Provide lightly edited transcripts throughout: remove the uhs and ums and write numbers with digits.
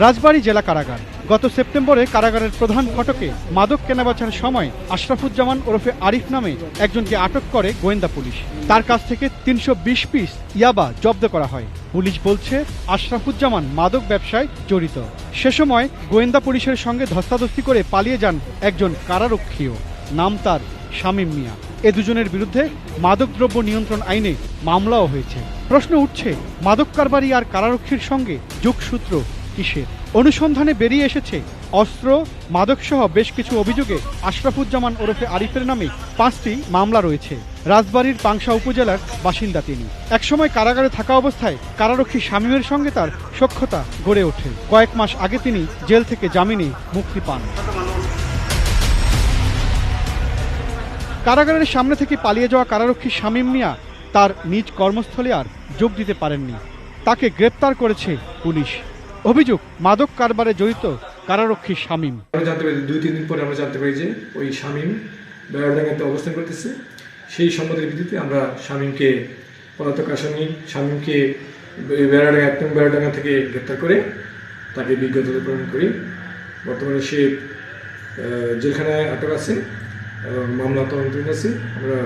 রাজবাড়ী জেলা কারাগার। গত সেপ্টেম্বরে কারাগারের প্রধান ফটকে মাদক কেনাবেচার সময় আশরাফুজ্জামান ওরফে আরিফ নামে একজনকে আটক করে গোয়েন্দা পুলিশ। তার কাছ থেকে ৩২০ পিস ইয়াবা জব্দ করা হয়। পুলিশ বলছে আশরাফুজ্জামান মাদক ব্যবসায় জড়িত। সে সময় গোয়েন্দা পুলিশের সঙ্গে ধস্তাধস্তি করে পালিয়ে যান একজন কারারক্ষীও, নাম তার শামীম মিয়া। এ দুজনের বিরুদ্ধে মাদকদ্রব্য নিয়ন্ত্রণ আইনে মামলাও হয়েছে। প্রশ্ন উঠছে, মাদক কারবারি আর কারারক্ষীর সঙ্গে যোগসূত্র কিসের? অনুসন্ধানে বেরিয়ে এসেছে অস্ত্র, মাদকসহ বেশ কিছু অভিযোগে আশরাফুজ্জামান ওরফে আরিফের নামে ৫টি মামলা রয়েছে। রাজবাড়ীর পাংশা উপজেলার বাসিন্দা তিনি। একসময় কারাগারে থাকা অবস্থায় কারারক্ষী শামীমের সঙ্গে তার সখ্যতা গড়ে ওঠে। কয়েক মাস আগে তিনি জেল থেকে জামিনে মুক্তি পান। কারাগারের সামনে থেকে পালিয়ে যাওয়া কারারক্ষী শামীম মিয়া তার নিজ কর্মস্থলে আর যোগ দিতে পারেননি। তাকে গ্রেপ্তার করেছে পুলিশ। অভিযোগ, মাদক কারবারে জড়িত কারারক্ষী শামীম। জানতে পারি ২-৩ দিন পরে আমরা জানতে পারি যে ওই শামীম বেড়াডাঙ্গাতে অবস্থান করতেছে। সেই সম্মতির ভিত্তিতে আমরা শামীমকে, পলাতক আসামি শামীমকে বেড়াডাঙ্গা থেকে গ্রেপ্তার করে তাকে বিজ্ঞত প্রদান করি। বর্তমানে সে জেলখানায় আটক আছে এবং মামলা তদন্তাধীন আছে। আমরা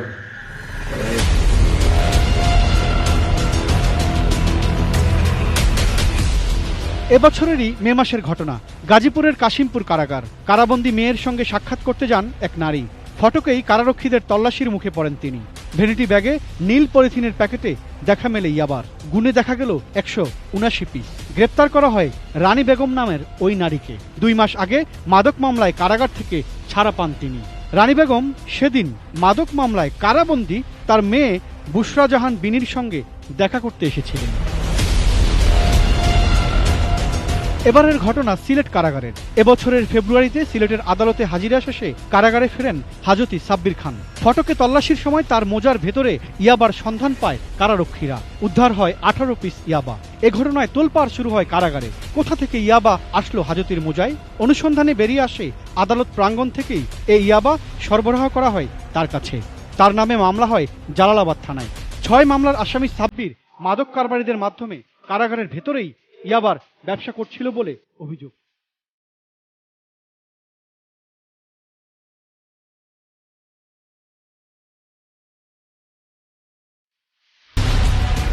এবছরেরই মে মাসের ঘটনা। গাজীপুরের কাশিমপুর কারাগার। কারাবন্দী মেয়ের সঙ্গে সাক্ষাৎ করতে যান এক নারী। ফটকেই কারারক্ষীদের তল্লাশির মুখে পড়েন তিনি। ভ্যানিটি ব্যাগে নীল পলিথিনের প্যাকেটে দেখা মেলে ইয়াবার। গুনে দেখা গেল ১৭৯ পিস। গ্রেপ্তার করা হয় রানী বেগম নামের ওই নারীকে। ২ মাস আগে মাদক মামলায় কারাগার থেকে ছাড়া পান তিনি। রানী বেগম সেদিন মাদক মামলায় কারাবন্দী তার মেয়ে বুশরা জাহান বিনির সঙ্গে দেখা করতে এসেছিলেন। এবারের ঘটনা সিলেট কারাগারের। এবছরের ফেব্রুয়ারিতে সিলেটের আদালতে হাজিরা শেষে কারাগারে ফেরেন হাজতি সাব্বির খান। ফটকে তল্লাশির সময় তার মোজার ভেতরে ইয়াবার সন্ধান পায় কারারক্ষীরা। উদ্ধার হয় ১৮ পিস ইয়াবা। এ ঘটনায় তোলপাড় শুরু হয় কারাগারে। কোথা থেকে ইয়াবা আসলো হাজতির মোজায়? অনুসন্ধানে বেরিয়ে আসে আদালত প্রাঙ্গণ থেকেই এই ইয়াবা সরবরাহ করা হয় তার কাছে। তার নামে মামলা হয় জালালাবাদ থানায়। ৬ মামলার আসামি সাব্বির মাদক কারবারিদের মাধ্যমে কারাগারের ভেতরেই ইয়াবার ব্যবসা করছিল বলে অভিযোগ।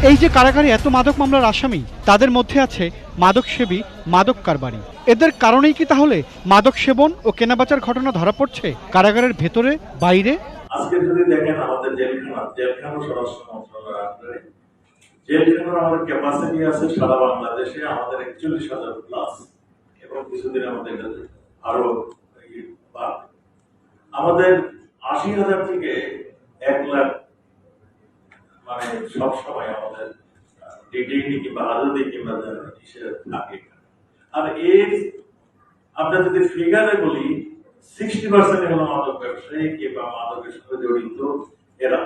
এই যে কারাগারে এত মাদক মামলার আসামি, তাদের মধ্যে আছে মাদক সেবী, মাদক কারবারি। এদের কারণেই কি তাহলে মাদক সেবন ও কেনাবেচার ঘটনা ধরা পড়ছে কারাগারের ভেতরে বাইরে? আজকে যদি দেখেন আমাদের জেলখানা স্বরাষ্ট্র মন্ত্রণালয়ের জেলখানার আমাদের ক্যাপাসিটি আছে সারা বাংলাদেশে আমাদের ৪১,০০০ প্লাস, এবং কিছুদিন আমাদের আরো আমাদের ৮০,০০০ থেকে ১ লাখ মানে সব সময় আমাদের ডিগ্রি কিংবা হাজতে কিংবা হিসেবে থাকে। আর এর আমরা যদি ফিগারে বলি 60% হলো মাদক ব্যবসায়ী কিংবা মাদকের সাথে জড়িত এরা।